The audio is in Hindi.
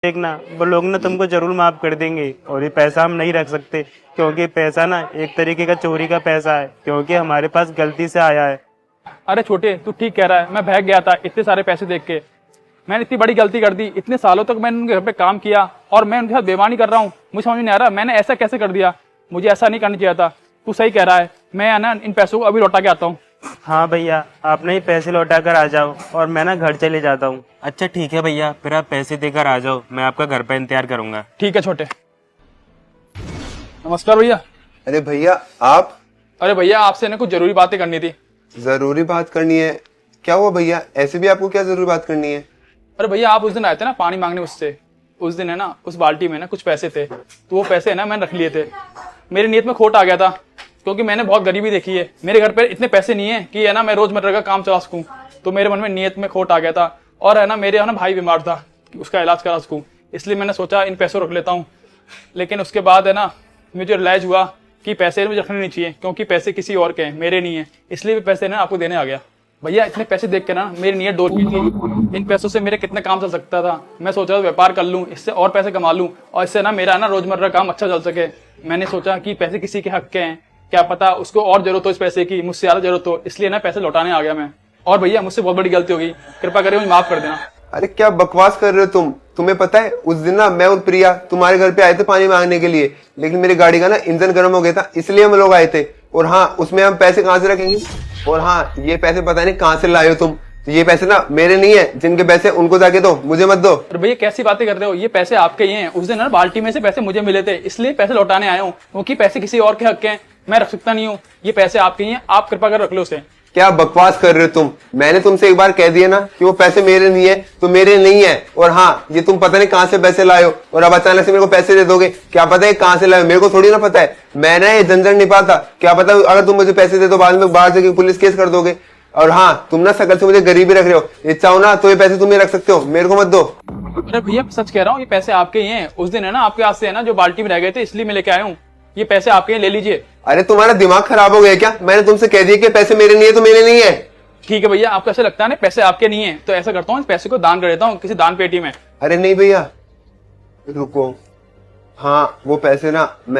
देखना वो लोग ना तुमको जरूर माफ कर देंगे। और ये पैसा हम नहीं रख सकते क्योंकि पैसा ना एक तरीके का चोरी का पैसा है, क्योंकि हमारे पास गलती से आया है। अरे छोटे, तू ठीक कह रहा है। मैं बहक गया था इतने सारे पैसे देख के। मैंने इतनी बड़ी गलती कर दी। इतने सालों तक मैंने उनके घर पे काम किया और मैं उनके साथ बेईमानी कर रहा हूँ। मुझे समझ नहीं आ रहा मैंने ऐसा कैसे कर दिया। मुझे ऐसा नहीं करना चाहिए था। तू सही कह रहा है। मैं ना इन पैसों को अभी लौटा के आता हूँ। हाँ भैया, आप नहीं पैसे लौटा कर आ जाओ और मैं ना घर चले जाता हूँ। अच्छा ठीक है भैया, फिर आप पैसे देकर आ जाओ, मैं आपका घर पे इंतजार करूंगा। ठीक है छोटे। नमस्कार भैया। अरे भैया आप। अरे भैया, आपसे ना कुछ जरूरी बातें करनी थी। जरूरी बात करनी है? क्या हुआ भैया, ऐसे भी आपको क्या जरूरी बात करनी है? अरे भैया, आप उस दिन आए थे ना पानी मांगने मुझसे। उस दिन है ना उस बाल्टी में ना कुछ पैसे थे, तो वो पैसे है ना मैंने रख लिए थे। मेरी नीयत में खोट आ गया था क्योंकि मैंने बहुत गरीबी देखी है। मेरे घर पे इतने पैसे नहीं है कि है ना मैं रोजमर्रा का काम चला सकूं। तो मेरे मन में नीयत में खोट आ गया था। और है ना मेरे है ना भाई बीमार था कि उसका इलाज करा सकूं, इसलिए मैंने सोचा इन पैसों रख लेता हूँ। लेकिन उसके बाद है ना मुझे रियलाइज हुआ कि पैसे मुझे रखने नहीं चाहिए, क्योंकि पैसे किसी और के हैं, मेरे नहीं है। इसलिए भी पैसे ना आपको देने आ गया। भैया इतने पैसे देख के ना मेरी नीयत डोल गई थी। इन पैसों से मेरे कितने काम चल सकता था। मैं सोचा व्यापार कर लूँ, इससे और पैसे कमा लूँ और इससे ना मेरा ना रोजमर्रा काम अच्छा चल सके। मैंने सोचा कि पैसे किसी के हक के हैं, क्या पता उसको और जरूरत हो इस पैसे की, मुझसे ज्यादा जरूरत हो, इसलिए ना पैसे लौटाने आ गया मैं। और भैया मुझसे बहुत बड़ी गलती हो गई, कृपा करके मुझे माफ कर देना। अरे क्या बकवास कर रहे हो तुम? तुम्हें पता है उस दिन ना मैं और प्रिया तुम्हारे घर पे आए थे पानी मांगने के लिए, लेकिन मेरी गाड़ी का ना इंजन गर्म हो गया था, इसलिए हम लोग आए थे। और हाँ, उसमें हम पैसे कहाँ से रखेंगे? और हाँ, ये पैसे पता नहीं कहाँ से लाए हो तुम। तो ये पैसे ना मेरे नहीं है, जिनके पैसे उनको जाके दो, मुझे मत दो। अरे भैया कैसी बातें कर रहे हो, ये पैसे आपके ही हैं। उस दिन ना बाल्टी में से पैसे मुझे मिले थे, इसलिए पैसे लौटाने आया हूँ, क्योंकि पैसे किसी और के हक के हैं, मैं रख सकता नहीं हूँ। ये पैसे आपके ही हैं, आप कृपा कर रख लो उसे। क्या बकवास कर रहे हो तुम? मैंने तुमसे एक बार कह दिया ना कि वो पैसे मेरे नहीं है तो मेरे नहीं है। और हाँ, ये तुम पता नहीं कहाँ से पैसे लाए हो और अब अचानक से मेरे को पैसे दे दोगे। क्या पता है कहाँ से लाए हो, मेरे को थोड़ी ना पता है। मैंने ये झंझट नहीं पाता। क्या पता अगर तुम मुझे पैसे दे दो बाद में बाहर से पुलिस केस कर दोगे। और हाँ, तुम ना शकल से मुझे गरीबी रख रहे हो। ये चाहो ना तो ये पैसे तुम ही रख सकते हो, मेरे को मत दो। अरे भैया सच कह रहा हूँ, ये पैसे आपके ही हैं। उस दिन है ना आपके हाथ से है ना जो बाल्टी में रह गए थे, इसलिए मैं लेके आया हूँ। ये पैसे आपके हैं, ले लीजिए। अरे तुम्हारा दिमाग खराब हो गया क्या? मैंने तुमसे कह दिया कि पैसे मेरे नहीं है तो मेरे नहीं है। ठीक है भैया, आपको ऐसा लगता है ना पैसे आपके नहीं है, तो ऐसा करता हूँ इस पैसे को दान कर देता हूँ किसी दान पेटी में। अरे नहीं भैया, रुको। हाँ, वो पैसे ना मैंने